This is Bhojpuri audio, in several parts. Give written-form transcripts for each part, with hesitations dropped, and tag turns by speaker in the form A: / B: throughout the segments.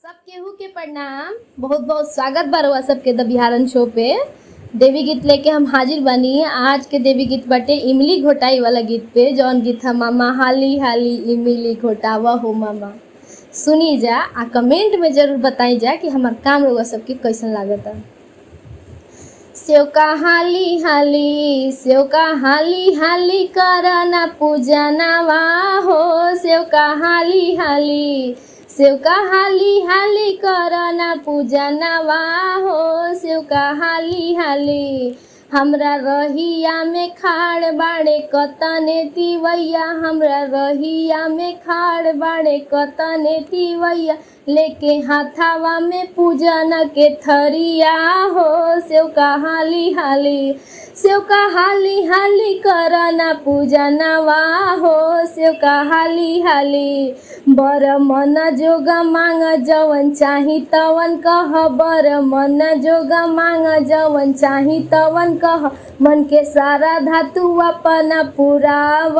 A: सब केहू के प्रणाम। बहुत बहुत स्वागत बा सबके द बिहारन शो पे। देवी गीत लेके हम हाजिर बनी। आज के देवी गीत बाटे इमली घोटाई वाला गीत पे, जौन गीत है मामा हाली हाली इमली घोटावा हो मामा। सुनी जा आ कमेंट में जरूर बताई जा कि हमार काम रउआ सबके कैसन लागता। सेवका हाली हाली सेवका हाली हाली करना पूजा नवा हो। सेवका हाली हाली सेवका हाली हाली करना पूजा नवा हो। सेवका हाली हाली हमरा रहिया में खाड़ बाड़े कतने तिवैया। हमरा रहिया में खाड़ बाड़े कतने तिवैया। लेके हाथावा में पूजन के थरिया हो। सेवका हाली हाली सेवका हाली हाली करना पूजनवा हो। सेवका हाली हाली बर मन जोग मांग जवन चाही तवन कह। बर मन जोग मांग जवन चाही तवन कह। मन के सारा धातु अपना पुराव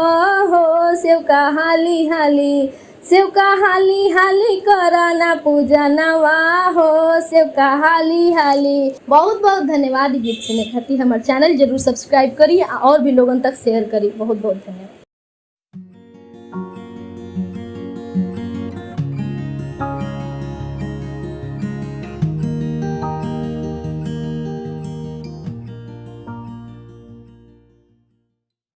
A: हो। सेवका हाली हाली सेवका हाली हाली करना पूजनवा हो। सेवका हाली हाली। बहुत बहुत धन्यवाद गीत सुने खातिर। हमारे चैनल जरूर सब्सक्राइब करी और भी लोगन तक शेयर करी। बहुत बहुत धन्यवाद।